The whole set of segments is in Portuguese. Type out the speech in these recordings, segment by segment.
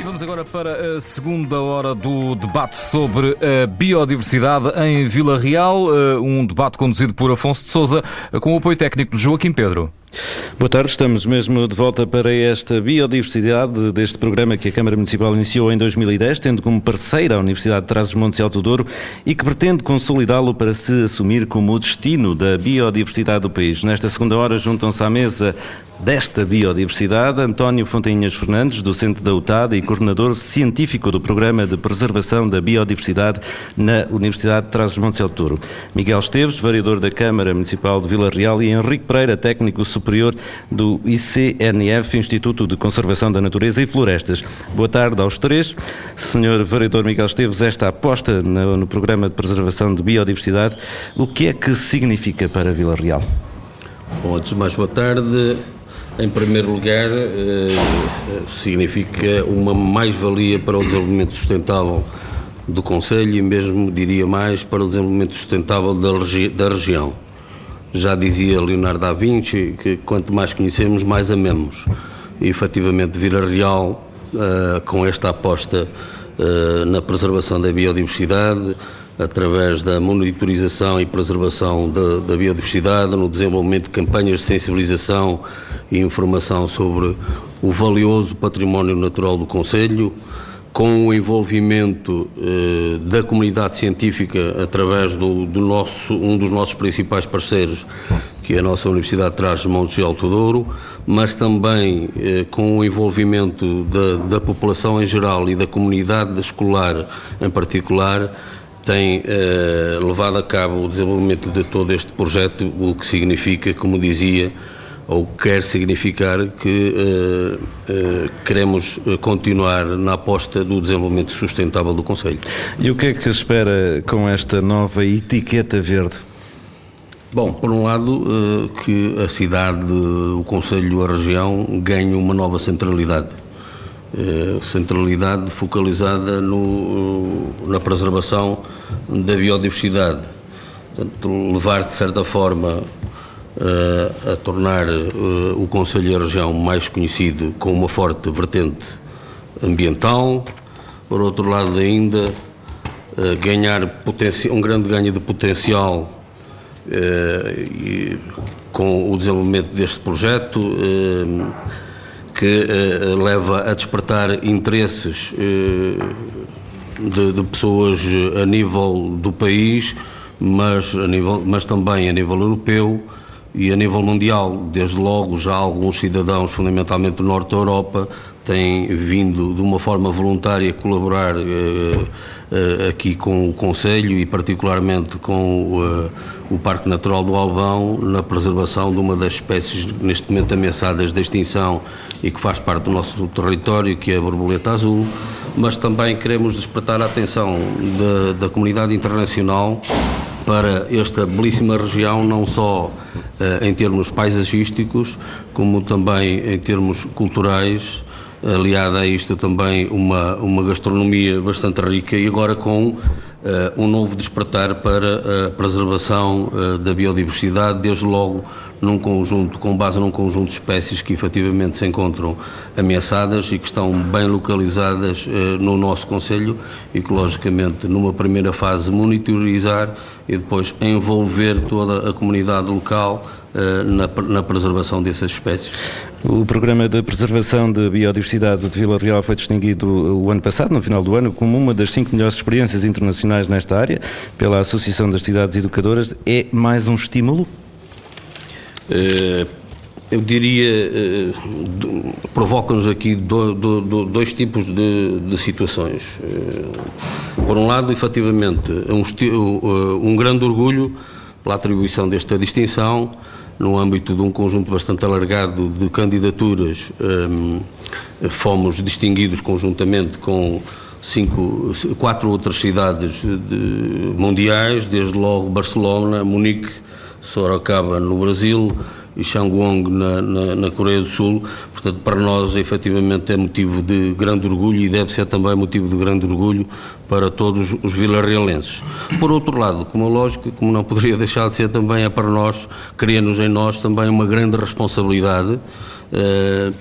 E vamos agora para a segunda hora do debate sobre a biodiversidade em Vila Real, um debate conduzido por Afonso de Sousa, com o apoio técnico de Joaquim Pedro. Boa tarde, estamos mesmo de volta para esta biodiversidade deste programa que a Câmara Municipal iniciou em 2010, tendo como parceira a Universidade de Trás-os-Montes e Alto Douro e que pretende consolidá-lo para se assumir como o destino da biodiversidade do país. Nesta segunda hora juntam-se à mesa desta biodiversidade António Fontainhas Fernandes, docente da UTAD e coordenador científico do Programa de Preservação da Biodiversidade na Universidade de Trás-os-Montes e Alto Douro, Miguel Esteves, vereador da Câmara Municipal de Vila Real, e Henrique Pereira, técnico superior do ICNF, Instituto de Conservação da Natureza e Florestas. Boa tarde aos três. Senhor vereador Miguel Esteves, esta aposta no Programa de Preservação de Biodiversidade, o que é que significa para Vila Real? Bom, antes de mais, boa tarde. Em primeiro lugar, significa uma mais-valia para o desenvolvimento sustentável do concelho e mesmo, diria mais, para o desenvolvimento sustentável da região. Já dizia Leonardo da Vinci que quanto mais conhecemos, mais amemos. E, efetivamente, Vila Real, com esta aposta na preservação da biodiversidade, através da monitorização e preservação da biodiversidade, no desenvolvimento de campanhas de sensibilização e informação sobre o valioso património natural do concelho, com o envolvimento da comunidade científica através um dos nossos principais parceiros, que é a nossa Universidade de Trás-os-Montes e Alto Douro, mas também com o envolvimento da população em geral e da comunidade escolar em particular, tem levado a cabo o desenvolvimento de todo este projeto, o que significa, como dizia, ou quer significar que queremos continuar na aposta do desenvolvimento sustentável do concelho. E o que é que espera com esta nova etiqueta verde? Bom, por um lado, que a cidade, o concelho, a região ganhe uma nova centralidade. Centralidade focalizada na preservação da biodiversidade. Portanto, levar de certa forma a tornar o concelho e a região mais conhecido com uma forte vertente ambiental. Por outro lado, ainda ganhar um grande ganho de potencial com o desenvolvimento deste projeto, que leva a despertar interesses de pessoas a nível do país, mas também a nível europeu e a nível mundial. Desde logo, já alguns cidadãos, fundamentalmente do norte da Europa, têm vindo de uma forma voluntária colaborar aqui com o concelho e particularmente com o Parque Natural do Alvão na preservação de uma das espécies neste momento ameaçadas de extinção e que faz parte do nosso território, que é a borboleta azul. Mas também queremos despertar a atenção da comunidade internacional para esta belíssima região, não só em termos paisagísticos, como também em termos culturais, aliada a isto também uma gastronomia bastante rica e agora com um novo despertar para a preservação da biodiversidade, desde logo com base num conjunto de espécies que efetivamente se encontram ameaçadas e que estão bem localizadas no nosso concelho e que, logicamente, numa primeira fase monitorizar e depois envolver toda a comunidade local na preservação dessas espécies. O Programa de Preservação de Biodiversidade de Vila Real foi distinguido o ano passado, no final do ano, como uma das 5 melhores experiências internacionais nesta área, pela Associação das Cidades Educadoras. É mais um estímulo? Eu diria, provoca-nos aqui dois tipos de situações. Por um lado, efetivamente, um grande orgulho pela atribuição desta distinção, no âmbito de um conjunto bastante alargado de candidaturas. Fomos distinguidos conjuntamente com 4 outras cidades mundiais, desde logo Barcelona, Munique, Sorocaba no Brasil e Changwon na Coreia do Sul. Portanto, para nós, efetivamente, é motivo de grande orgulho e deve ser também motivo de grande orgulho para todos os vilarrealenses. Por outro lado, como é lógico, como não poderia deixar de ser também, é para nós, cria-nos em nós também uma grande responsabilidade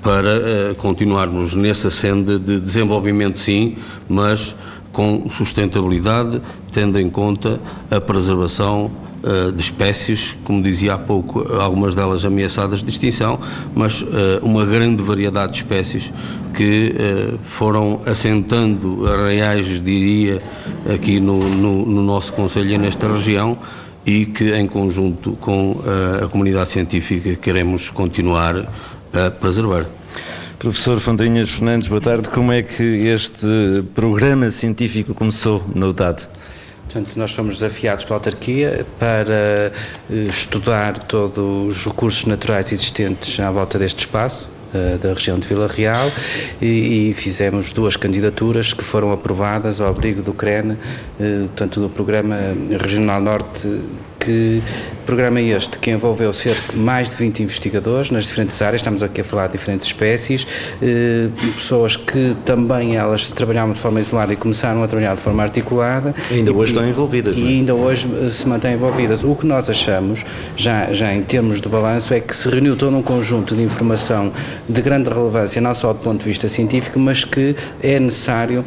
para continuarmos nessa senda de desenvolvimento, sim, mas com sustentabilidade, tendo em conta a preservação de espécies, como dizia há pouco, algumas delas ameaçadas de extinção, mas uma grande variedade de espécies que foram assentando arraiais, diria, aqui no nosso concelho e nesta região, e que em conjunto com a comunidade científica queremos continuar a preservar. Professor Fontinhas Fernandes, boa tarde. Como é que este programa científico começou na UTAD? Portanto, nós fomos desafiados pela autarquia para estudar todos os recursos naturais existentes à volta deste espaço, da região de Vila Real, e fizemos 2 candidaturas que foram aprovadas ao abrigo do CREN, portanto, do Programa Regional Norte, que programa este que envolveu cerca de mais de 20 investigadores nas diferentes áreas, estamos aqui a falar de diferentes espécies, pessoas que também elas trabalhavam de forma isolada e começaram a trabalhar de forma articulada. E ainda hoje estão envolvidas. E ainda hoje se mantêm envolvidas. O que nós achamos, já em termos de balanço, é que se reuniu todo um conjunto de informação de grande relevância, não só do ponto de vista científico, mas que é necessário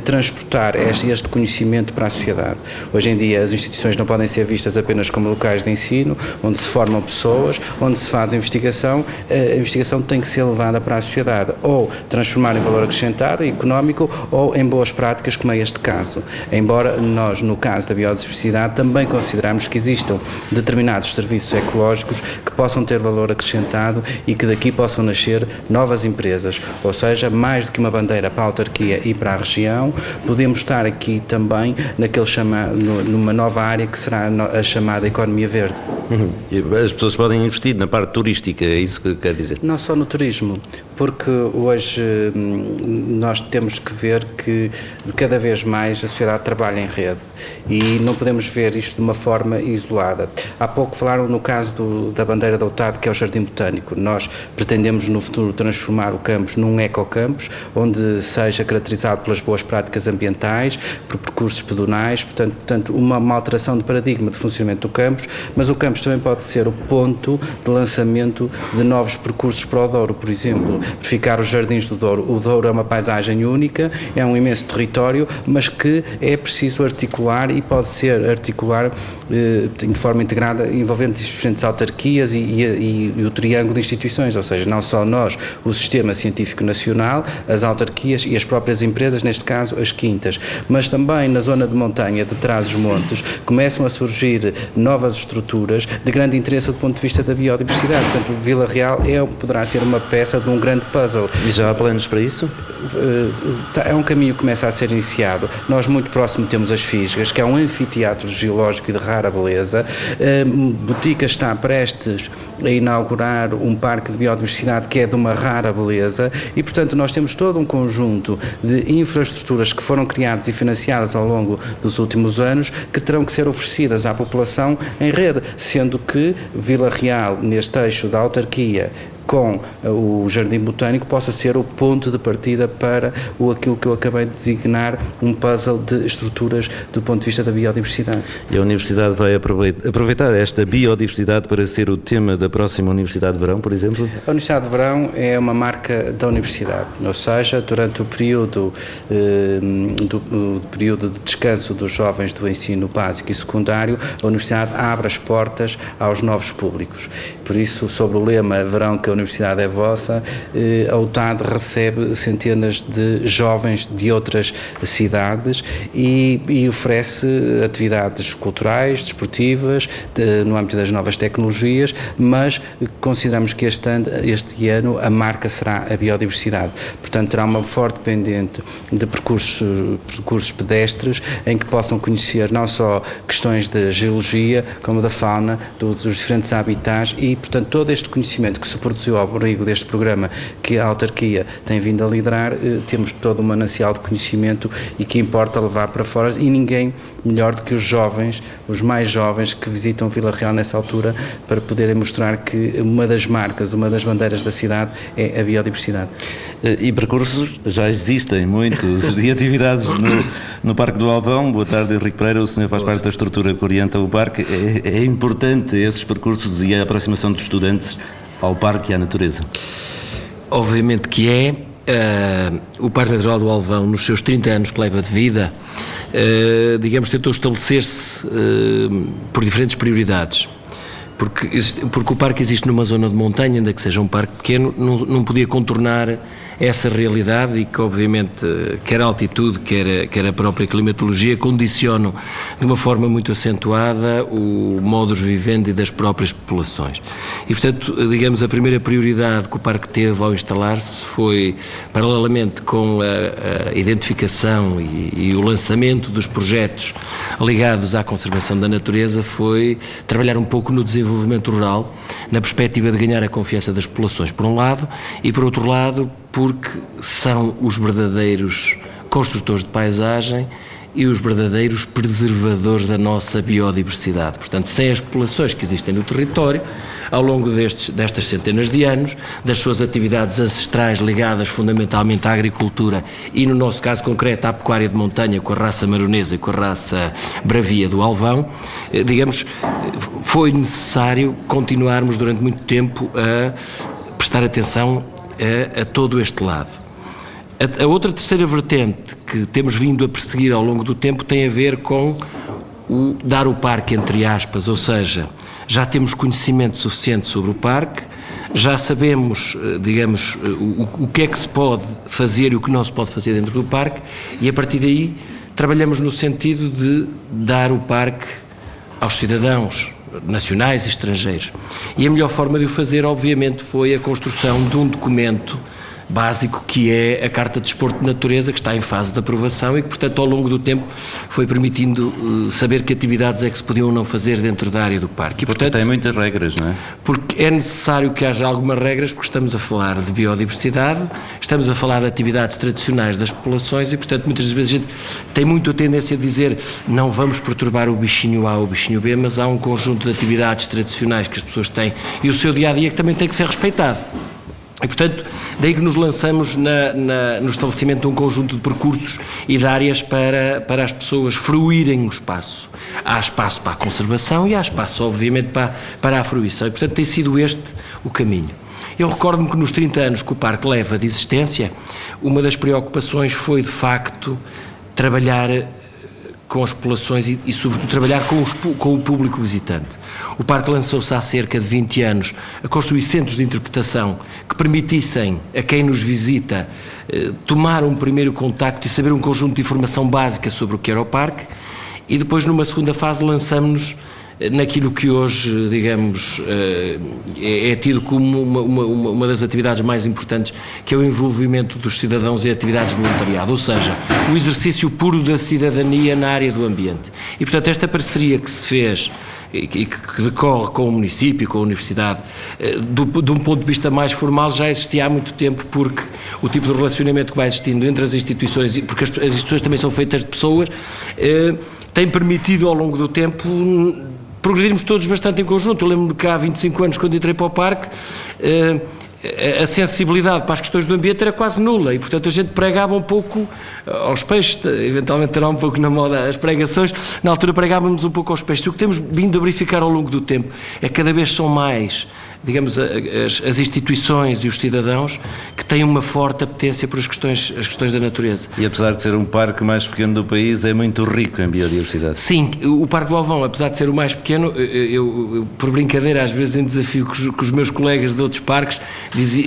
transportar este conhecimento para a sociedade. Hoje em dia as instituições não podem ser vistas apenas como locais de ensino, onde se formam pessoas, onde se faz investigação. A investigação tem que ser levada para a sociedade, ou transformar em valor acrescentado económico, ou em boas práticas, como é este caso. Embora nós, no caso da biodiversidade, também consideramos que existam determinados serviços ecológicos que possam ter valor acrescentado e que daqui possam nascer novas empresas, ou seja, mais do que uma bandeira para a autarquia e para a região, podemos estar aqui também numa nova área que será a chamada economia verde. As pessoas podem investir na parte turística, é isso que quer dizer? Não só no turismo, porque hoje nós temos que ver que cada vez mais a sociedade trabalha em rede e não podemos ver isto de uma forma isolada. Há pouco falaram no caso da bandeira da UTAD, que é o Jardim Botânico. Nós pretendemos no futuro transformar o campus num ecocampus, onde seja caracterizado pelas boas práticas ambientais, por percursos pedonais, portanto uma alteração de paradigma de funcionamento do campus, mas o campus também pode ser o ponto de lançamento de novos percursos para o Douro, por exemplo, verificar os jardins do Douro. O Douro é uma paisagem única, é um imenso território, mas que é preciso articular e pode ser articular de forma integrada, envolvendo diferentes autarquias e o triângulo de instituições, ou seja, não só nós, o Sistema Científico Nacional, as autarquias e as próprias empresas, neste caso as quintas, mas também na zona de montanha de Trás-os-Montes começam a surgir novas estruturas de grande interesse do ponto de vista da biodiversidade. Portanto, Vila Real poderá ser uma peça de um grande puzzle. E já há planos para isso? É um caminho que começa a ser iniciado. Nós muito próximo temos as Fisgas, que é um anfiteatro geológico e de rara beleza. Botica está prestes a inaugurar um parque de biodiversidade que é de uma rara beleza e, portanto, nós temos todo um conjunto de infraestruturas que foram criadas e financiadas ao longo dos últimos anos que terão que ser oferecidas à população em rede, sendo que Vila Real, neste eixo da autarquia, com o Jardim Botânico, possa ser o ponto de partida para aquilo que eu acabei de designar um puzzle de estruturas do ponto de vista da biodiversidade. E a Universidade vai aproveitar esta biodiversidade para ser o tema da próxima Universidade de Verão, por exemplo? A Universidade de Verão é uma marca da Universidade, ou seja, durante o período de descanso dos jovens do ensino básico e secundário, a Universidade abre as portas aos novos públicos. Por isso, sobre o lema Verão que a Universidade é vossa, a UTAD recebe centenas de jovens de outras cidades e oferece atividades culturais, desportivas, no âmbito das novas tecnologias, mas consideramos que este ano a marca será a biodiversidade. Portanto, terá uma forte pendente de percursos pedestres em que possam conhecer não só questões da geologia, como da fauna, dos diferentes habitats e, portanto, todo este conhecimento que se produziu seu abrigo deste programa que a autarquia tem vindo a liderar, temos todo um manancial de conhecimento e que importa levar para fora, e ninguém melhor do que os jovens, os mais jovens que visitam Vila Real nessa altura, para poderem mostrar que uma das marcas, uma das bandeiras da cidade é a biodiversidade. E percursos já existem muitos, e atividades no Parque do Alvão. Boa tarde, Henrique Pereira, o senhor faz parte da estrutura que orienta o parque. É importante esses percursos e a aproximação dos estudantes ao parque e à natureza? Obviamente que é. O Parque Natural do Alvão, nos seus 30 anos que leva de vida, digamos, tentou estabelecer-se por diferentes prioridades. Porque o parque existe numa zona de montanha, ainda que seja um parque pequeno, não podia contornar essa realidade, e que obviamente quer a altitude, quer a própria climatologia condicionam de uma forma muito acentuada o modus vivendi das próprias populações. E portanto, digamos, a primeira prioridade que o parque teve ao instalar-se foi, paralelamente com a identificação e o lançamento dos projetos ligados à conservação da natureza, foi trabalhar um pouco no desenvolvimento rural, na perspectiva de ganhar a confiança das populações, por um lado, e por outro lado, porque são os verdadeiros construtores de paisagem e os verdadeiros preservadores da nossa biodiversidade. Portanto, sem as populações que existem no território, ao longo destas centenas de anos, das suas atividades ancestrais ligadas fundamentalmente à agricultura e, no nosso caso concreto, à pecuária de montanha, com a raça maronesa e com a raça bravia do Alvão, digamos, foi necessário continuarmos durante muito tempo a prestar atenção a todo este lado. A outra terceira vertente que temos vindo a perseguir ao longo do tempo tem a ver com o dar o parque entre aspas, ou seja, já temos conhecimento suficiente sobre o parque, já sabemos, digamos, o que é que se pode fazer e o que não se pode fazer dentro do parque, e a partir daí trabalhamos no sentido de dar o parque aos cidadãos nacionais e estrangeiros. E a melhor forma de o fazer, obviamente, foi a construção de um documento básico, que é a Carta de Desporto de Natureza, que está em fase de aprovação e que, portanto, ao longo do tempo foi permitindo saber que atividades é que se podiam ou não fazer dentro da área do parque. E, portanto, tem muitas regras, não é? Porque é necessário que haja algumas regras, porque estamos a falar de biodiversidade, estamos a falar de atividades tradicionais das populações e, portanto, muitas vezes a gente tem muito a tendência a dizer não vamos perturbar o bichinho A ou o bichinho B, mas há um conjunto de atividades tradicionais que as pessoas têm e o seu dia-a-dia que também tem que ser respeitado. E, portanto, daí que nos lançamos no estabelecimento de um conjunto de percursos e de áreas para as pessoas fruírem o espaço. Há espaço para a conservação e há espaço, obviamente, para a fruição. E, portanto, tem sido este o caminho. Eu recordo-me que nos 30 anos que o parque leva de existência, uma das preocupações foi, de facto, trabalhar com as populações e sobretudo, trabalhar com o público visitante. O parque lançou-se há cerca de 20 anos a construir centros de interpretação que permitissem a quem nos visita tomar um primeiro contacto e saber um conjunto de informação básica sobre o que era o parque, e depois, numa segunda fase, lançamos-nos naquilo que hoje, digamos, é tido como uma das atividades mais importantes, que é o envolvimento dos cidadãos em atividades de voluntariado, ou seja, o exercício puro da cidadania na área do ambiente. E, portanto, esta parceria que se fez e que decorre com o município e com a universidade, de um ponto de vista mais formal, já existia há muito tempo, porque o tipo de relacionamento que vai existindo entre as instituições, porque as instituições também são feitas de pessoas, tem permitido ao longo do tempo progredirmos todos bastante em conjunto. Eu lembro-me que há 25 anos, quando entrei para o parque, a sensibilidade para as questões do ambiente era quase nula e, portanto, a gente pregava um pouco aos peixes, eventualmente terá um pouco na moda as pregações, na altura pregávamos um pouco aos peixes. O que temos vindo a verificar ao longo do tempo é que cada vez são mais, digamos, as instituições e os cidadãos que têm uma forte apetência por as questões da natureza. E apesar de ser um parque mais pequeno do país, é muito rico em biodiversidade. Sim, o Parque do Alvão, apesar de ser o mais pequeno, eu por brincadeira, às vezes em desafio com os meus colegas de outros parques,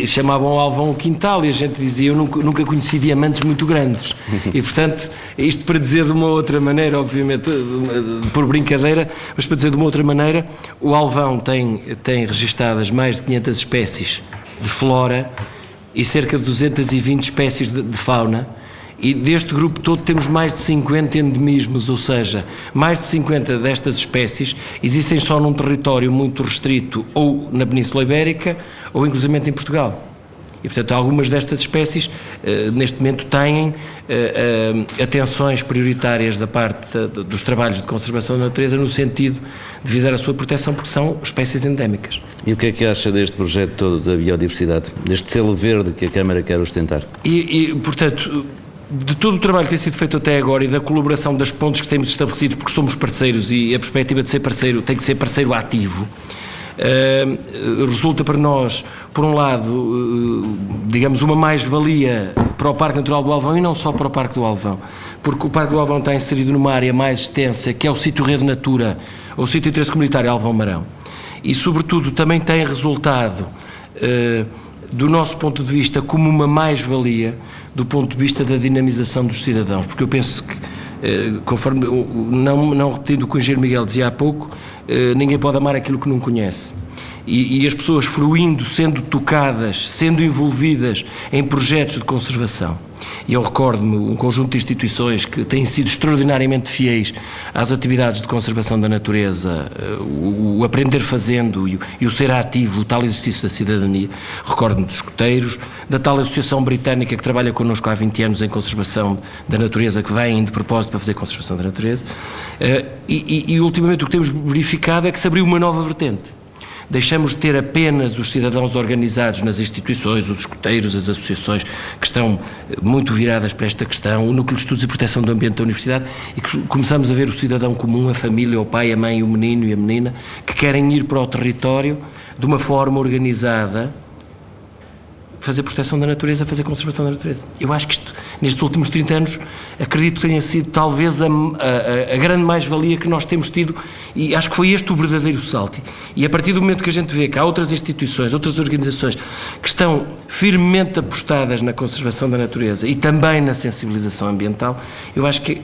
chamavam o Alvão o quintal, e a gente dizia, eu nunca conheci diamantes muito grandes. E, portanto, isto para dizer de uma outra maneira, obviamente, por brincadeira, mas para dizer de uma outra maneira, o Alvão tem registadas mais de 500 espécies de flora e cerca de 220 espécies de fauna, E deste grupo todo temos mais de 50 endemismos, ou seja, mais de 50 destas espécies existem só num território muito restrito, ou na Península Ibérica, ou inclusivamente em Portugal. E, portanto, algumas destas espécies, neste momento, têm atenções prioritárias da parte dos trabalhos de conservação da natureza no sentido de visar a sua proteção, porque são espécies endémicas. E o que é que acha deste projeto todo da biodiversidade, deste selo verde que a Câmara quer ostentar? Portanto, de todo o trabalho que tem sido feito até agora e da colaboração das pontes que temos estabelecido, porque somos parceiros e a perspectiva de ser parceiro tem que ser parceiro ativo, resulta para nós, por um lado, digamos, uma mais-valia para o Parque Natural do Alvão e não só para o Parque do Alvão, porque o Parque do Alvão está inserido numa área mais extensa, que é o sítio Rede Natura, ou o sítio de interesse comunitário Alvão Marão, e sobretudo também tem resultado, do nosso ponto de vista, como uma mais-valia do ponto de vista da dinamização dos cidadãos, porque eu penso que, conforme, não repetindo o que o engenheiro Miguel dizia há pouco, ninguém pode amar aquilo que não conhece. E as pessoas fruindo, sendo tocadas, sendo envolvidas em projetos de conservação. E eu recordo-me um conjunto de instituições que têm sido extraordinariamente fiéis às atividades de conservação da natureza, o aprender fazendo e o ser ativo, o tal exercício da cidadania. Recordo-me dos escoteiros, da tal associação britânica que trabalha connosco há 20 anos em conservação da natureza, que vem de propósito para fazer conservação da natureza. E ultimamente o que temos verificado é que se abriu uma nova vertente. Deixamos de ter apenas os cidadãos organizados nas instituições, os escoteiros, as associações que estão muito viradas para esta questão, o Núcleo de Estudos e Proteção do Ambiente da Universidade, e que começamos a ver o cidadão comum, a família, o pai, a mãe, o menino e a menina, que querem ir para o território de uma forma organizada, fazer proteção da natureza, fazer conservação da natureza. Eu acho que isto, nestes últimos 30 anos, acredito que tenha sido talvez a grande mais-valia que nós temos tido, e acho que foi este o verdadeiro salto. E a partir do momento que a gente vê que há outras instituições, outras organizações que estão firmemente apostadas na conservação da natureza e também na sensibilização ambiental, eu acho que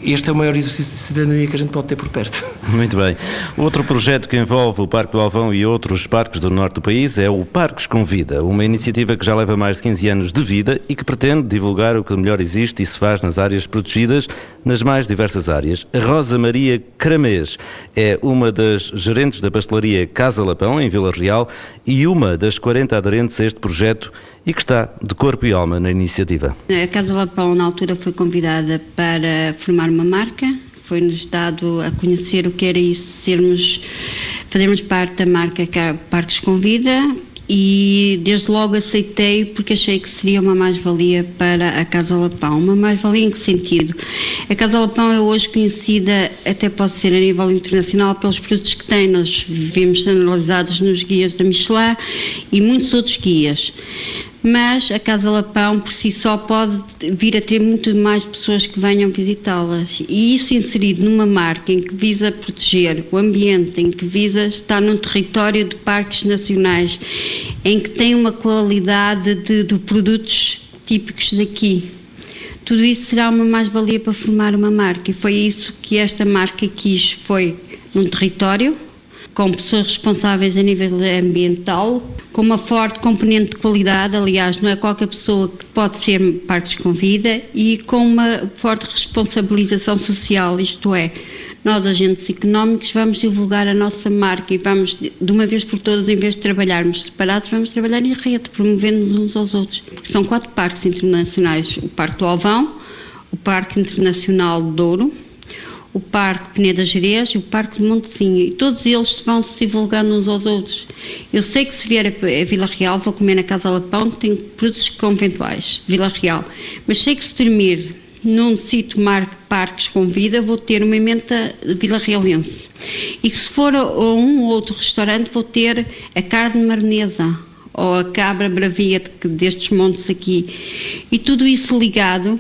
este é o maior exercício de cidadania que a gente pode ter por perto. Muito bem. Outro projeto que envolve o Parque do Alvão e outros parques do norte do país é o Parques com Vida, uma iniciativa que já leva mais de 15 anos de vida e que pretende divulgar o que melhor existe e se faz nas áreas protegidas, nas mais diversas áreas. A Rosa Maria Cramês é uma das gerentes da pastelaria Casa Lapão, em Vila Real, e uma das 40 aderentes a este projeto e que está de corpo e alma na iniciativa. A Casa Lapão, na altura, foi convidada para formar uma marca, foi-nos dado a conhecer o que era isso, fazermos parte da marca Parques com Vida, e desde logo aceitei porque achei que seria uma mais-valia para a Casa Lapão. Uma mais-valia em que sentido? A Casa Lapão é hoje conhecida, até pode ser a nível internacional, pelos produtos que tem. Nós vimos analisados nos guias da Michelin e muitos outros guias. Mas a Casa Lapão por si só pode vir a ter muito mais pessoas que venham visitá-las, e isso inserido numa marca em que visa proteger o ambiente, em que visa estar num território de parques nacionais, em que tem uma qualidade de produtos típicos daqui. Tudo isso será uma mais-valia para formar uma marca, e foi isso que esta marca quis, foi num território, com pessoas responsáveis a nível ambiental, com uma forte componente de qualidade, aliás, não é qualquer pessoa que pode ser Parques com Vida, e com uma forte responsabilização social, isto é, nós, agentes económicos, vamos divulgar a nossa marca e vamos, de uma vez por todas, em vez de trabalharmos separados, vamos trabalhar em rede, promovendo-nos uns aos outros. Porque são 4 parques internacionais, o Parque do Alvão, o Parque Internacional de Douro, o Parque Peneda Gerês e o Parque de Montezinho, e todos eles vão se divulgando uns aos outros. Eu sei que se vier a Vila Real vou comer na Casa Lapão, que tem produtos conventuais de Vila Real, mas sei que se dormir num sítio Parques com Vida vou ter uma emenda Vila Realense, e que se for a um ou outro restaurante vou ter a carne maronesa ou a cabra bravia destes montes aqui, e tudo isso ligado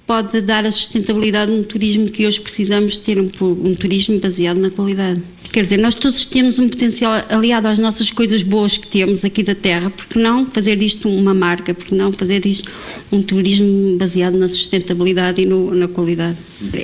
pode dar a sustentabilidade no turismo que hoje precisamos de ter, um turismo baseado na qualidade. Quer dizer, nós todos temos um potencial aliado às nossas coisas boas que temos aqui da terra, porque não fazer disto uma marca, porque não fazer disto um turismo baseado na sustentabilidade e na qualidade.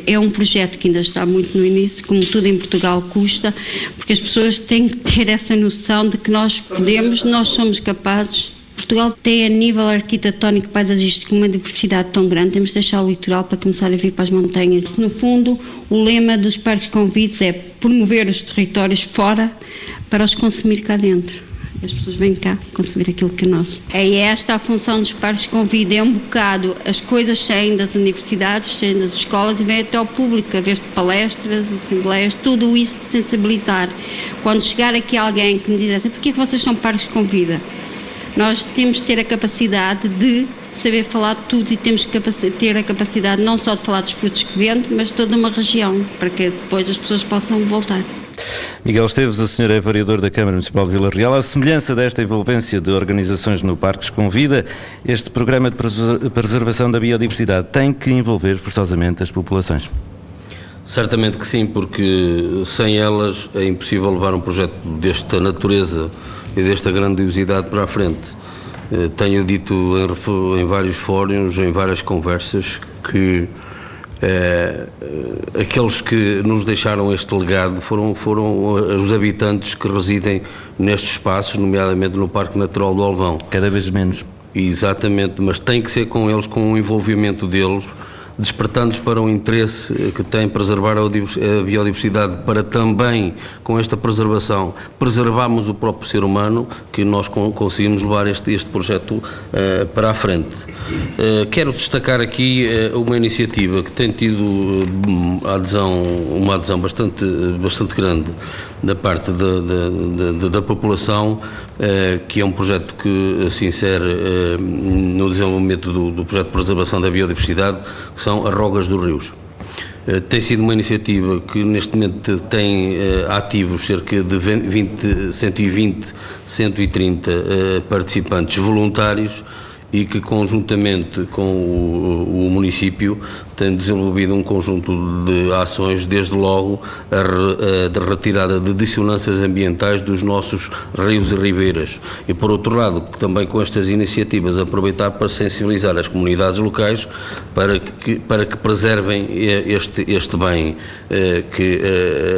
É um projeto que ainda está muito no início, como tudo em Portugal custa, porque as pessoas têm que ter essa noção de que nós podemos, nós somos capazes, Portugal tem, a nível arquitetónico e paisagístico, uma diversidade tão grande, temos de deixar o litoral para começar a vir para as montanhas. No fundo, o lema dos parques convites é promover os territórios fora para os consumir cá dentro. As pessoas vêm cá consumir aquilo que é nosso. É esta a função dos parques convite, é um bocado, as coisas saem das universidades, saem das escolas e vêm até ao público, a vez de palestras, assembleias, tudo isso de sensibilizar. Quando chegar aqui alguém que me diz assim, porquê é que vocês são parques convite? Nós temos de ter a capacidade de saber falar de tudo e temos que ter a capacidade não só de falar dos produtos que vende, mas de toda uma região, para que depois as pessoas possam voltar. Miguel Esteves, a senhora é vereador da Câmara Municipal de Vila Real. À semelhança desta envolvência de organizações no Parques Convida, este programa de preservação da biodiversidade tem que envolver forçosamente as populações. Certamente que sim, porque sem elas é impossível levar um projeto desta natureza e desta grandiosidade para a frente. Tenho dito em vários fóruns, em várias conversas, que aqueles que nos deixaram este legado foram os habitantes que residem nestes espaços, nomeadamente no Parque Natural do Olvão. Cada vez menos. Exatamente, mas tem que ser com eles, com o envolvimento deles, despertando-os para um interesse que tem preservar a biodiversidade, para também, com esta preservação, preservarmos o próprio ser humano, que nós conseguimos levar este projeto para a frente. Quero destacar aqui uma iniciativa que tem tido uma adesão bastante grande da parte da população, que é um projeto que se insere no desenvolvimento do projeto de preservação da biodiversidade, que são as rogas dos rios. Tem sido uma iniciativa que neste momento tem ativos cerca de 130 participantes voluntários, e que conjuntamente com o município tem desenvolvido um conjunto de ações, desde logo de retirada de dissonâncias ambientais dos nossos rios e ribeiras, e por outro lado também com estas iniciativas aproveitar para sensibilizar as comunidades locais para que preservem este bem que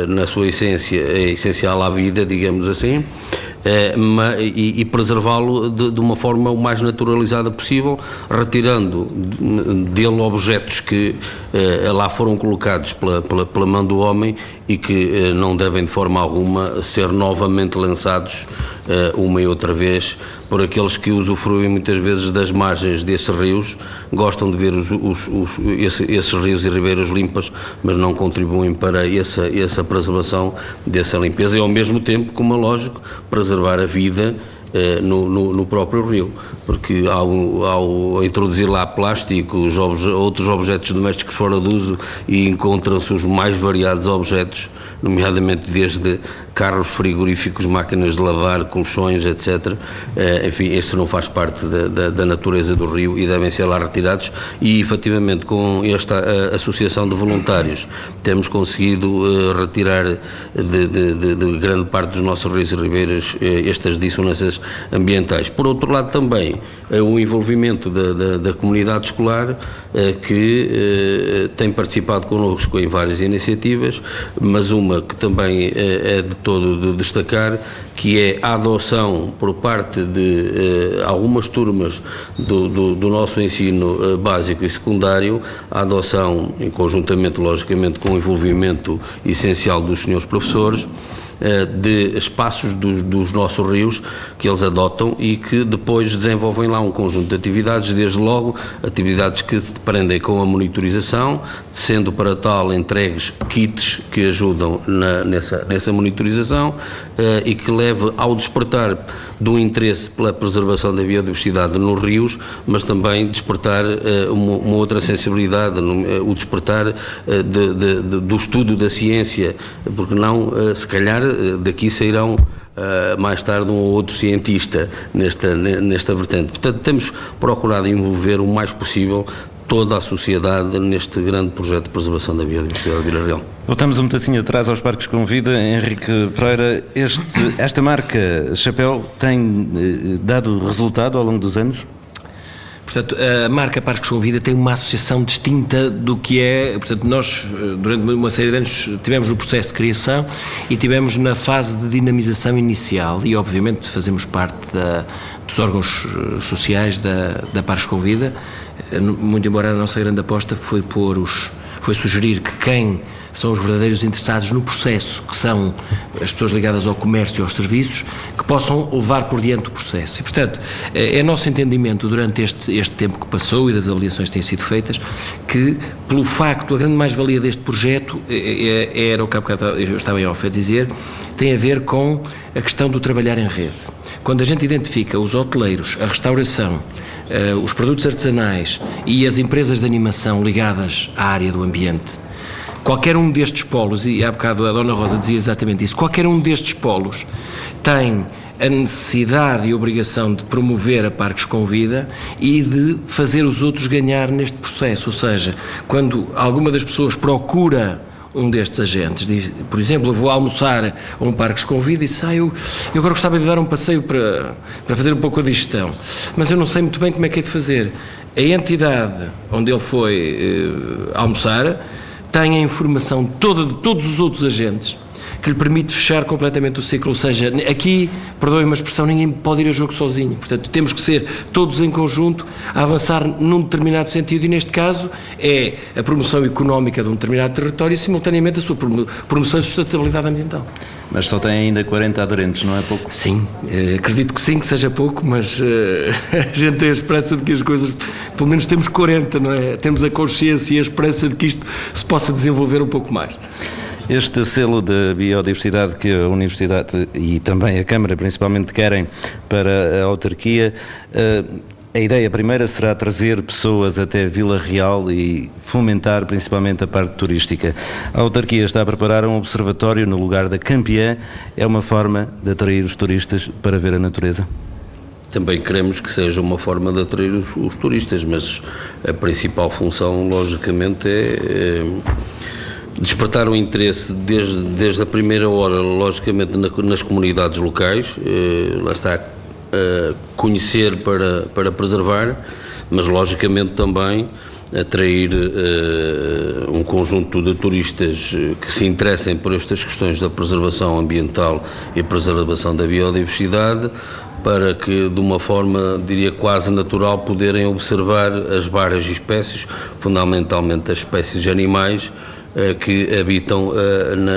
na sua essência é essencial à vida, digamos assim, e preservá-lo de uma forma o mais naturalizada possível, retirando dele objetos que lá foram colocados pela mão do homem e que não devem de forma alguma ser novamente lançados uma e outra vez por aqueles que usufruem muitas vezes das margens desses rios, gostam de ver esses rios e ribeiras limpas, mas não contribuem para essa preservação dessa limpeza e ao mesmo tempo, como é lógico, preservar a vida no próprio rio, porque ao introduzir lá plásticos, outros objetos domésticos fora de uso, e encontram-se os mais variados objetos, nomeadamente desde carros frigoríficos, máquinas de lavar, colchões, etc. Enfim, esse não faz parte da natureza do rio e devem ser lá retirados, e efetivamente com esta associação de voluntários temos conseguido retirar de grande parte dos nossos rios e ribeiras estas dissonâncias ambientais. Por outro lado também o envolvimento da comunidade escolar, que tem participado connosco em várias iniciativas, mas uma que também é de todo de destacar, que é a adoção por parte de algumas turmas do nosso ensino básico e secundário, a adoção, conjuntamente logicamente com o envolvimento essencial dos senhores professores, de espaços dos nossos rios que eles adotam e que depois desenvolvem lá um conjunto de atividades, desde logo atividades que prendem com a monitorização, sendo para tal entregues kits que ajudam nessa monitorização e que leve ao despertar do interesse pela preservação da biodiversidade nos rios, mas também despertar uma outra sensibilidade, o despertar do estudo da ciência, porque não, se calhar, daqui sairão mais tarde um ou outro cientista nesta vertente. Portanto, temos procurado envolver o mais possível toda a sociedade neste grande projeto de preservação da biodiversidade de Vila Real. Voltamos um pedacinho atrás aos Parques Convida. Henrique Pereira, esta marca Chapéu tem dado resultado ao longo dos anos? Portanto, a marca Parques com Vida tem uma associação distinta do que é. Portanto, nós, durante uma série de anos, tivemos no processo de criação e tivemos na fase de dinamização inicial e, obviamente, fazemos parte dos órgãos sociais da Parques com Vida, muito embora a nossa grande aposta foi sugerir que quem são os verdadeiros interessados no processo, que são as pessoas ligadas ao comércio e aos serviços, que possam levar por diante o processo. E, portanto, é nosso entendimento durante este tempo que passou e das avaliações que têm sido feitas, que, pelo facto, a grande mais-valia deste projeto era o que há bocado eu estava a dizer, tem a ver com a questão do trabalhar em rede. Quando a gente identifica os hoteleiros, a restauração, os produtos artesanais e as empresas de animação ligadas à área do ambiente, qualquer um destes polos, e há bocado a Dona Rosa dizia exatamente isso, qualquer um destes polos tem a necessidade e a obrigação de promover a Parques com Vida e de fazer os outros ganhar neste processo. Ou seja, quando alguma das pessoas procura um destes agentes, diz, por exemplo, eu vou almoçar a um Parques com Vida e diz, eu agora gostava de dar um passeio para fazer um pouco a digestão, mas eu não sei muito bem como é que é de fazer. A entidade onde ele foi almoçar tem a informação toda de todos os outros agentes que lhe permite fechar completamente o ciclo. Ou seja, aqui, perdoem uma expressão, ninguém pode ir a jogo sozinho. Portanto, temos que ser todos em conjunto a avançar num determinado sentido e, neste caso, é a promoção económica de um determinado território e, simultaneamente, a sua promoção e sustentabilidade ambiental. Mas só tem ainda 40 aderentes, não é pouco? Sim, acredito que sim, que seja pouco, mas a gente tem a esperança de que as coisas, pelo menos temos 40, não é? Temos a consciência e a esperança de que isto se possa desenvolver um pouco mais. Este selo de biodiversidade que a Universidade e também a Câmara principalmente querem para a autarquia, a ideia primeira será trazer pessoas até Vila Real e fomentar principalmente a parte turística. A autarquia está a preparar um observatório no lugar da Campeã. É uma forma de atrair os turistas para ver a natureza? Também queremos que seja uma forma de atrair os turistas, mas a principal função, logicamente, é despertar o interesse desde a primeira hora, logicamente, nas comunidades locais, lá está, conhecer para preservar, mas logicamente também atrair um conjunto de turistas que se interessem por estas questões da preservação ambiental e a preservação da biodiversidade, para que, de uma forma, diria, quase natural, poderem observar as várias espécies, fundamentalmente as espécies de animais, que habitam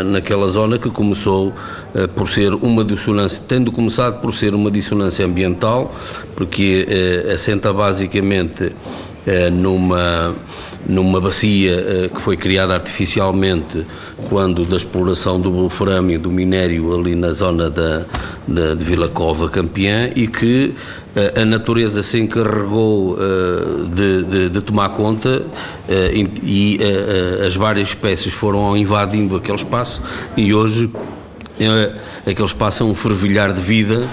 naquela zona, que começou por ser uma dissonância, tendo começado por ser uma dissonância ambiental, porque assenta basicamente numa bacia que foi criada artificialmente quando da exploração do wolframio, do minério ali na zona de Vila Cova Campeã, e que a natureza se encarregou de tomar conta e as várias espécies foram invadindo aquele espaço, e hoje aquele espaço é um fervilhar de vida,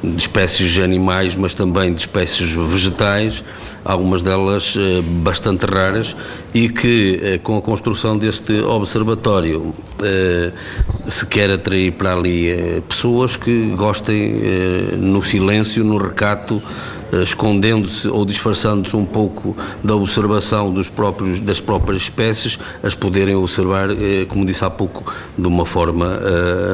de espécies de animais, mas também de espécies vegetais, algumas delas bastante raras, e que com a construção deste observatório se quer atrair para ali pessoas que gostem, no silêncio, no recato, escondendo-se ou disfarçando-se um pouco da observação das próprias espécies, as poderem observar, como disse há pouco, de uma forma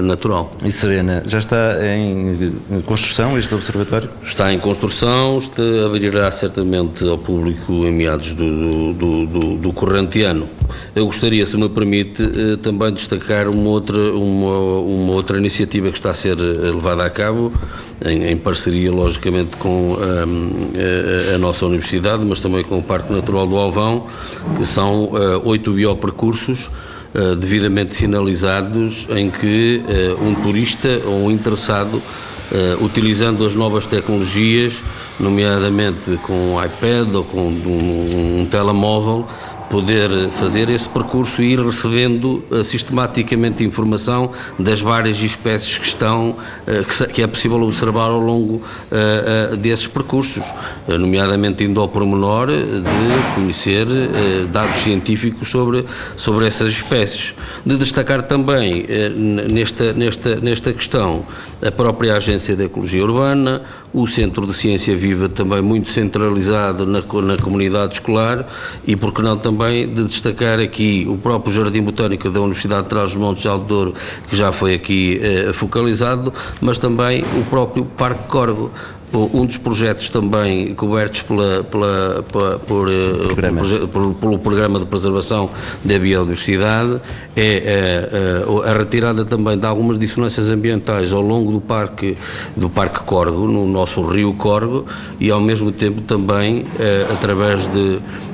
natural. E Serena, já está em construção este observatório? Está em construção, abrirá certamente ao público em meados do corrente ano. Eu gostaria, se me permite, também destacar uma outra iniciativa que está a ser levada a cabo, em parceria, logicamente, com a nossa universidade, mas também com o Parque Natural do Alvão, que são 8 biopercursos devidamente sinalizados, em que um turista ou um interessado, utilizando as novas tecnologias, nomeadamente com um iPad ou com um telemóvel, poder fazer esse percurso e ir recebendo sistematicamente informação das várias espécies que é possível observar ao longo desses percursos, nomeadamente indo ao pormenor de conhecer dados científicos sobre essas espécies. De destacar também nesta questão a própria Agência de Ecologia Urbana, o Centro de Ciência Viva também muito centralizado na comunidade escolar e, por que não, também de destacar aqui o próprio Jardim Botânico da Universidade de Trás-os-Montes de Alto Douro, que já foi aqui focalizado, mas também o próprio Parque Córrego. Um dos projetos também cobertos pelo Programa de Preservação da Biodiversidade é a retirada também de algumas dissonâncias ambientais ao longo do Parque Córrego, no nosso rio Córrego, e ao mesmo tempo também, através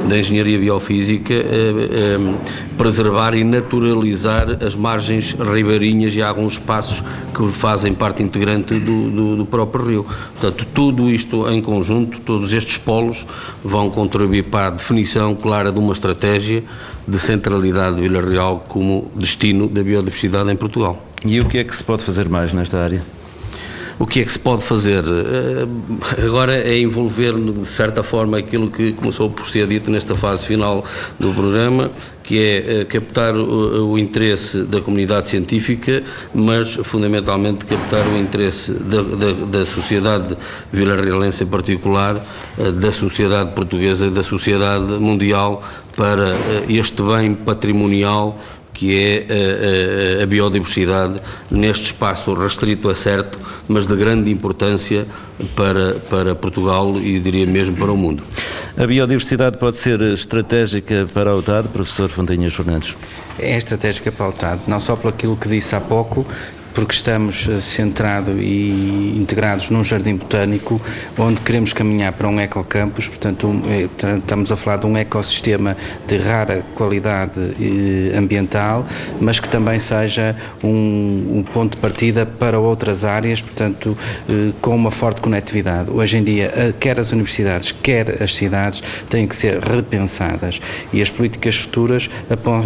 da engenharia biofísica, preservar e naturalizar as margens ribeirinhas e alguns espaços que fazem parte integrante do próprio rio. Portanto, tudo isto em conjunto, todos estes polos vão contribuir para a definição clara de uma estratégia de centralidade de Vila Real como destino da biodiversidade em Portugal. E o que é que se pode fazer mais nesta área? O que é que se pode fazer? Agora é envolver, de certa forma, aquilo que começou por ser dito nesta fase final do programa, que é captar o interesse da comunidade científica, mas fundamentalmente captar o interesse da sociedade vilarrealense em particular, da sociedade portuguesa e da sociedade mundial para este bem patrimonial que é a biodiversidade neste espaço restrito a certo, mas de grande importância para Portugal e diria mesmo para o mundo. A biodiversidade pode ser estratégica para a UTAD, professor Fontinhas Fernandes? É estratégica para a UTAD, não só por aquilo que disse há pouco, porque estamos centrados e integrados num jardim botânico onde queremos caminhar para um ecocampus, portanto estamos a falar de um ecossistema de rara qualidade ambiental, mas que também seja um ponto de partida para outras áreas, portanto com uma forte conectividade. Hoje em dia, quer as universidades, quer as cidades têm que ser repensadas e as políticas futuras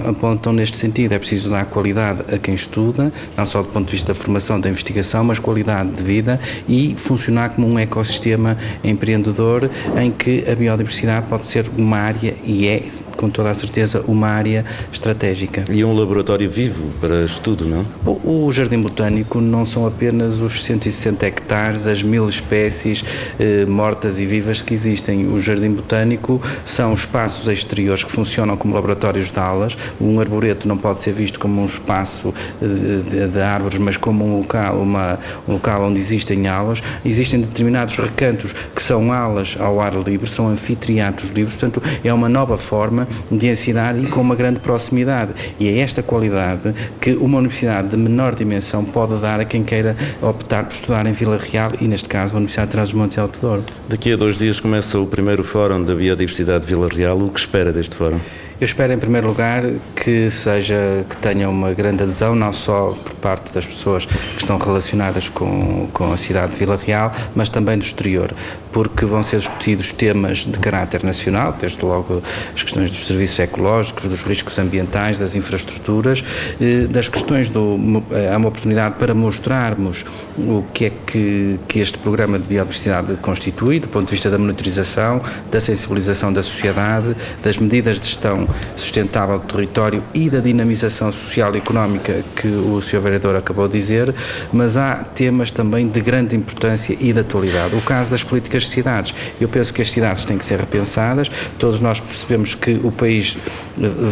apontam neste sentido. É preciso dar qualidade a quem estuda, não só do ponto de vista da formação, da investigação, mas qualidade de vida e funcionar como um ecossistema empreendedor em que a biodiversidade pode ser uma área, e é, com toda a certeza, uma área estratégica. E um laboratório vivo para estudo, não? O Jardim Botânico não são apenas os 160 hectares, as 1000 espécies mortas e vivas que existem. O Jardim Botânico são espaços exteriores que funcionam como laboratórios de aulas. Um arboreto não pode ser visto como um espaço de árvores, mas como um local onde existem aulas. Existem determinados recantos que são aulas ao ar livre, são anfiteatros livres, portanto é uma nova forma de ensinar e com uma grande proximidade. E é esta qualidade que uma universidade de menor dimensão pode dar a quem queira optar por estudar em Vila Real e, neste caso, a Universidade de Trás-os-Montes de Alto Douro. Daqui a 2 dias começa o primeiro Fórum da Biodiversidade de Vila Real. O que espera deste fórum? Eu espero, em primeiro lugar, que tenha uma grande adesão, não só por parte das pessoas que estão relacionadas com a cidade de Vila Real, mas também do exterior, porque vão ser discutidos temas de caráter nacional, desde logo as questões dos serviços ecológicos, dos riscos ambientais, das infraestruturas, das questões há uma oportunidade para mostrarmos o que é que este programa de biodiversidade constitui, do ponto de vista da monitorização, da sensibilização da sociedade, das medidas de gestão sustentável do território e da dinamização social e económica que o Sr. Vereador acabou de dizer, mas há temas também de grande importância e de atualidade. O caso das políticas de cidades. Eu penso que as cidades têm que ser repensadas, todos nós percebemos que o país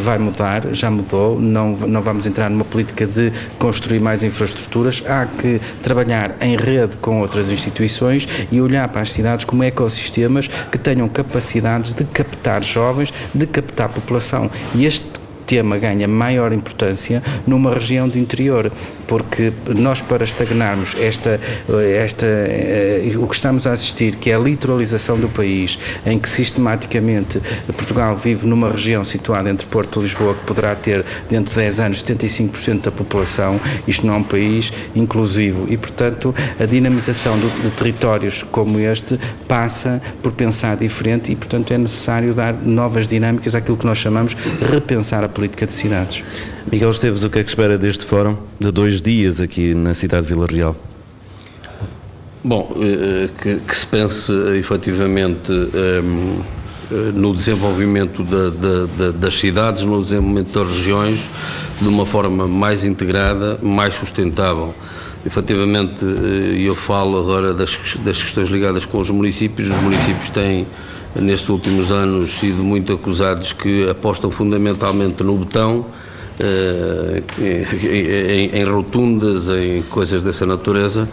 vai mudar, já mudou, não vamos entrar numa política de construir mais infraestruturas, há que trabalhar em rede com outras instituições e olhar para as cidades como ecossistemas que tenham capacidades de captar jovens, de captar população. E este tema ganha maior importância numa região de interior, porque nós, para estagnarmos o que estamos a assistir, que é a litoralização do país, em que sistematicamente Portugal vive numa região situada entre Porto e Lisboa, que poderá ter dentro de 10 anos 75% da população, isto não é um país inclusivo e, portanto, a dinamização de territórios como este passa por pensar diferente e, portanto, é necessário dar novas dinâmicas àquilo que nós chamamos repensar a política de cidades. Miguel Esteves, o que é que espera deste fórum de 2 dias aqui na cidade de Vila Real? Bom, que se pense efetivamente no desenvolvimento das cidades, no desenvolvimento das regiões, de uma forma mais integrada, mais sustentável. Efetivamente, eu falo agora das questões ligadas com os municípios. Os municípios têm, nestes últimos anos, sido muito acusados que apostam fundamentalmente no betão, em rotundas, em coisas dessa natureza.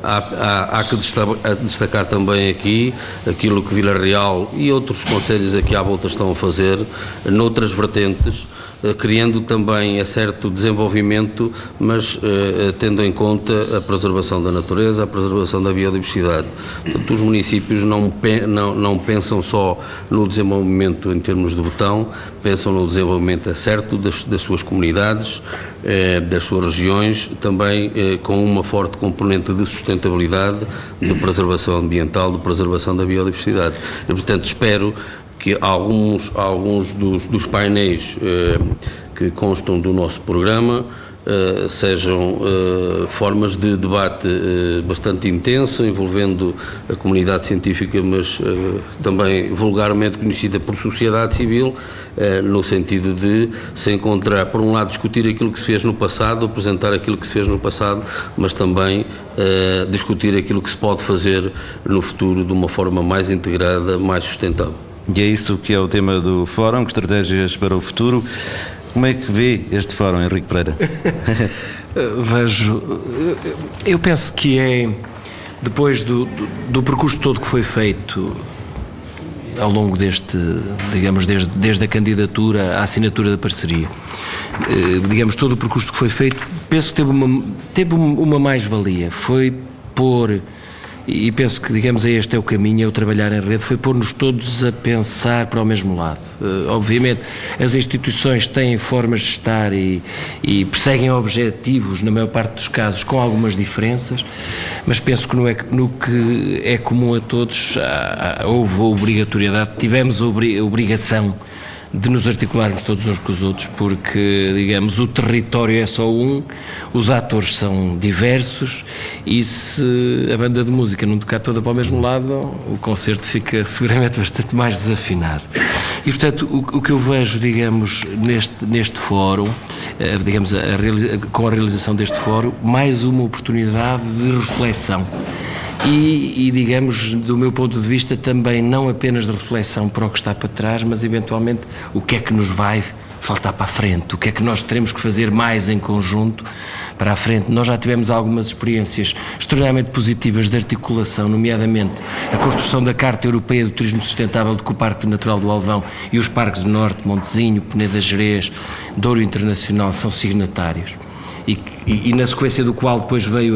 Há que destacar também aqui aquilo que Vila Real e outros concelhos aqui à volta estão a fazer, noutras vertentes, criando também certo desenvolvimento, mas tendo em conta a preservação da natureza, a preservação da biodiversidade. Portanto, os municípios não pensam só no desenvolvimento em termos de betão, pensam no desenvolvimento certo das suas comunidades, das suas regiões, também com uma forte componente de sustentabilidade, de preservação ambiental, de preservação da biodiversidade. E, portanto, espero que alguns dos painéis que constam do nosso programa sejam formas de debate bastante intenso, envolvendo a comunidade científica, mas também vulgarmente conhecida por sociedade civil, no sentido de se encontrar, por um lado, discutir aquilo que se fez no passado, apresentar aquilo que se fez no passado, mas também discutir aquilo que se pode fazer no futuro de uma forma mais integrada, mais sustentável. E é isso que é o tema do Fórum, Estratégias para o Futuro. Como é que vê este Fórum, Henrique Pereira? Eu penso que depois do percurso todo que foi feito ao longo desde a candidatura à assinatura da parceria, todo o percurso que foi feito, penso que teve uma mais-valia, foi pôr, e penso que, este é o caminho, é o trabalhar em rede, foi pôr-nos todos a pensar para o mesmo lado. Obviamente, as instituições têm formas de estar e perseguem objetivos, na maior parte dos casos, com algumas diferenças, mas penso que no que é comum a todos, houve a obrigatoriedade, tivemos a obrigação de nos articularmos todos uns com os outros, porque, o território é só um, os atores são diversos, e se a banda de música não tocar toda para o mesmo lado, o concerto fica seguramente bastante mais desafinado. E, portanto, o que eu vejo, neste fórum, com a realização deste fórum, mais uma oportunidade de reflexão. E, do meu ponto de vista, também não apenas de reflexão para o que está para trás, mas eventualmente o que é que nos vai faltar para a frente, o que é que nós teremos que fazer mais em conjunto para a frente. Nós já tivemos algumas experiências extremamente positivas de articulação, nomeadamente a construção da Carta Europeia do Turismo Sustentável, de que o Parque Natural do Alvão e os Parques do Norte, Montezinho, Peneda Gerês, Douro Internacional, são signatários. E na sequência do qual depois veio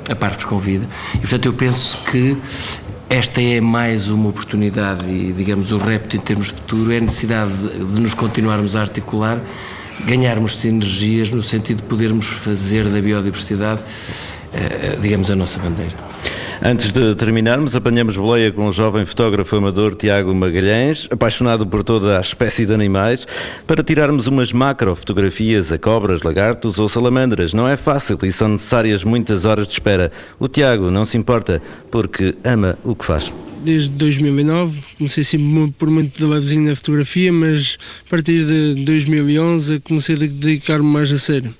a Parques com Vida. E, portanto, eu penso que esta é mais uma oportunidade e, o repto em termos de futuro é a necessidade de nos continuarmos a articular, ganharmos sinergias no sentido de podermos fazer da biodiversidade, a nossa bandeira. Antes de terminarmos, apanhamos boleia com o jovem fotógrafo amador Tiago Magalhães, apaixonado por toda a espécie de animais, para tirarmos umas macrofotografias a cobras, lagartos ou salamandras. Não é fácil e são necessárias muitas horas de espera. O Tiago não se importa, porque ama o que faz. Desde 2009, comecei sempre por muito de levezinho na fotografia, mas a partir de 2011 comecei a dedicar-me mais a sério.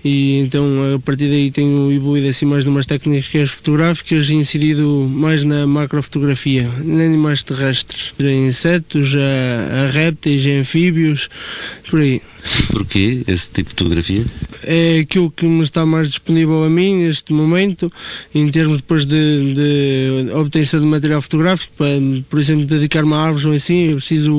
E então a partir daí tenho evoluído assim mais numas técnicas fotográficas e inserido mais na macrofotografia, em animais terrestres, a insetos, a répteis, a anfíbios, por aí. Porquê esse tipo de fotografia? É aquilo que me está mais disponível a mim neste momento, em termos depois de obtenção de material fotográfico, para, por exemplo, dedicar-me a árvores ou assim, eu preciso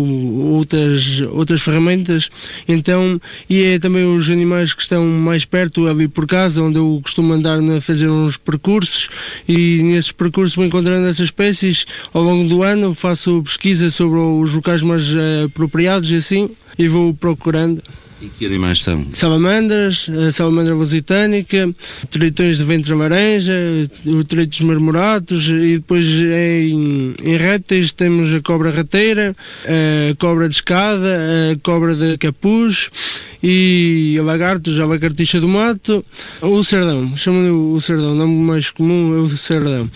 outras ferramentas. Então, e é também os animais que estão mais perto, ali por casa, onde eu costumo andar a fazer uns percursos, e nesses percursos vou encontrando essas espécies. Ao longo do ano faço pesquisa sobre os locais mais apropriados e assim, e vou procurando. E que animais são? Salamandras, a salamandra lusitânica, tritões de ventre laranja, o tritos marmoratos, e depois em répteis temos a cobra rateira, a cobra de escada, a cobra de capuz e a lagartos, a lagartixa do mato, o cerdão, chamam-lhe o cerdão, o nome mais comum é o cerdão.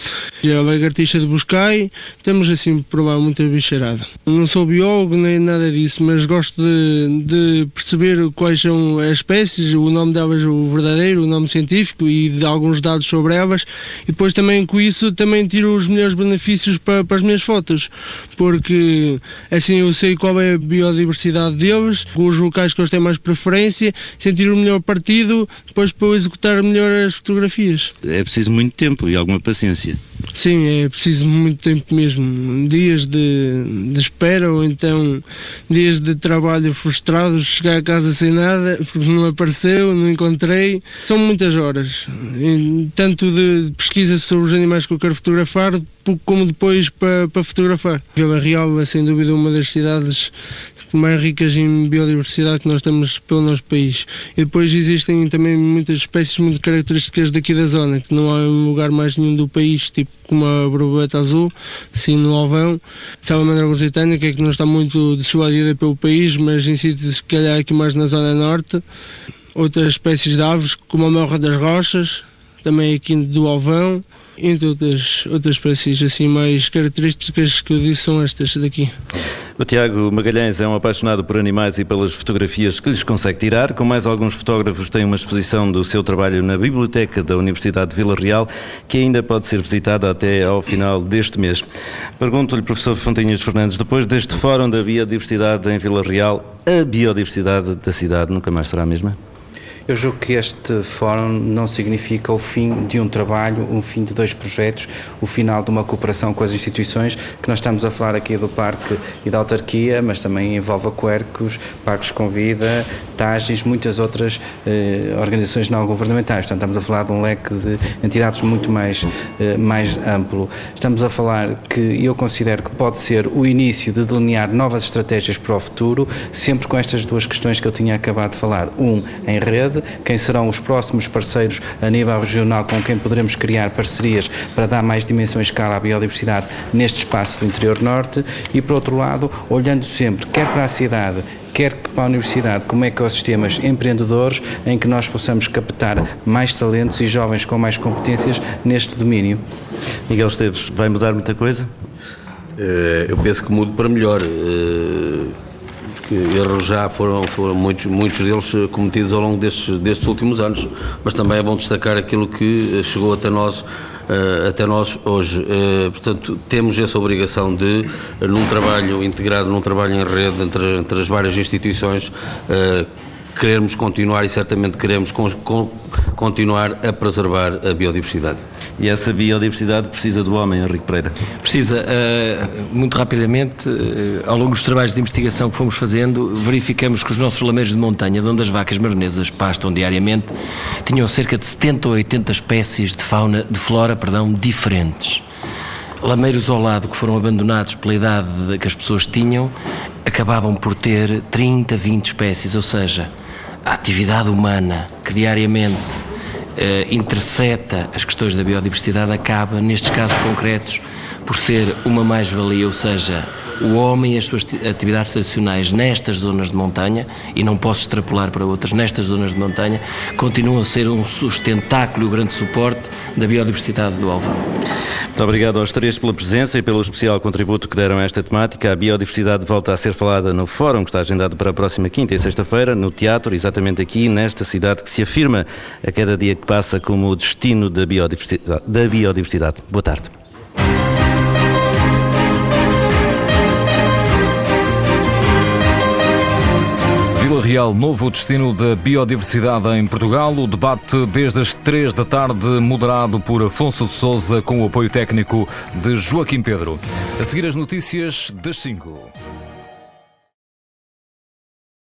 E a lagartixa de boscai, temos assim provar muita bicharada. Não sou biólogo nem nada disso, mas gosto de perceber saber quais são as espécies, o nome delas, o verdadeiro, o nome científico e de alguns dados sobre elas, e depois também com isso também tiro os melhores benefícios para as minhas fotos, porque assim eu sei qual é a biodiversidade deles, os locais que eles têm mais preferência, sentir o melhor partido depois para eu executar melhor as fotografias. É preciso muito tempo e alguma paciência. Sim, é preciso muito tempo mesmo, dias de espera ou então dias de trabalho frustrados, chegar a casa sem nada porque não apareceu, não encontrei, são muitas horas, tanto de pesquisa sobre os animais que eu quero fotografar como depois para fotografar. Vila Real é sem dúvida uma das cidades mais ricas em biodiversidade que nós temos pelo nosso país. E depois existem também muitas espécies muito características daqui da zona, que não há em lugar mais nenhum do país, tipo como a borboleta azul, assim no Alvão, salamandra lusitana, que é que não está muito dissuadida pelo país, mas em sítios se calhar aqui mais na zona norte. Outras espécies de aves, como a melra das rochas, também aqui do Alvão, entre outras espécies assim mais características que eu disse são estas daqui. O Tiago Magalhães é um apaixonado por animais e pelas fotografias que lhes consegue tirar. Com mais alguns fotógrafos, tem uma exposição do seu trabalho na Biblioteca da Universidade de Vila Real, que ainda pode ser visitada até ao final deste mês. Pergunto-lhe, professor Fontinhas Fernandes, depois deste Fórum da Biodiversidade em Vila Real, a biodiversidade da cidade nunca mais será a mesma? Eu julgo que este fórum não significa o fim de um trabalho, o fim de 2 projetos, o final de uma cooperação com as instituições, que nós estamos a falar aqui do Parque e da Autarquia, mas também envolve a Quercus, Parques com Vida, TAGIS, muitas outras organizações não governamentais. Portanto, estamos a falar de um leque de entidades muito mais amplo. Estamos a falar que eu considero que pode ser o início de delinear novas estratégias para o futuro, sempre com estas 2 questões que eu tinha acabado de falar. Em rede, quem serão os próximos parceiros a nível regional com quem poderemos criar parcerias para dar mais dimensão e escala à biodiversidade neste espaço do interior norte e, por outro lado, olhando sempre, quer para a cidade, quer para a universidade, como ecossistemas empreendedores em que nós possamos captar mais talentos e jovens com mais competências neste domínio. Miguel Esteves, vai mudar muita coisa? Eu penso que mude para melhor. Erros já foram muitos deles cometidos ao longo destes últimos anos, mas também é bom destacar aquilo que chegou até nós hoje. Portanto, temos essa obrigação de, num trabalho integrado, num trabalho em rede entre as várias instituições, queremos continuar e certamente queremos continuar a preservar a biodiversidade. E essa biodiversidade precisa do homem, Henrique Pereira? Precisa, muito rapidamente, ao longo dos trabalhos de investigação que fomos fazendo, verificamos que os nossos lameiros de montanha, de onde as vacas maronesas pastam diariamente, tinham cerca de 70 ou 80 espécies de flora diferentes. Lameiros ao lado que foram abandonados pela idade que as pessoas tinham, acabavam por ter 30, 20 espécies, ou seja, a atividade humana que diariamente intercepta as questões da biodiversidade acaba, nestes casos concretos, por ser uma mais-valia, ou seja, o homem e as suas atividades tradicionais nestas zonas de montanha, e não posso extrapolar para outras, nestas zonas de montanha, continuam a ser um sustentáculo e um grande suporte da biodiversidade do Alvão. Muito obrigado aos 3 pela presença e pelo especial contributo que deram a esta temática. A biodiversidade volta a ser falada no fórum que está agendado para a próxima quinta e sexta-feira, no teatro, exatamente aqui, nesta cidade que se afirma a cada dia que passa como o destino da biodiversidade. Boa tarde. Vila Real, novo destino da biodiversidade em Portugal. O debate desde as 3 da tarde, moderado por Afonso de Sousa, com o apoio técnico de Joaquim Pedro. A seguir as notícias das 5.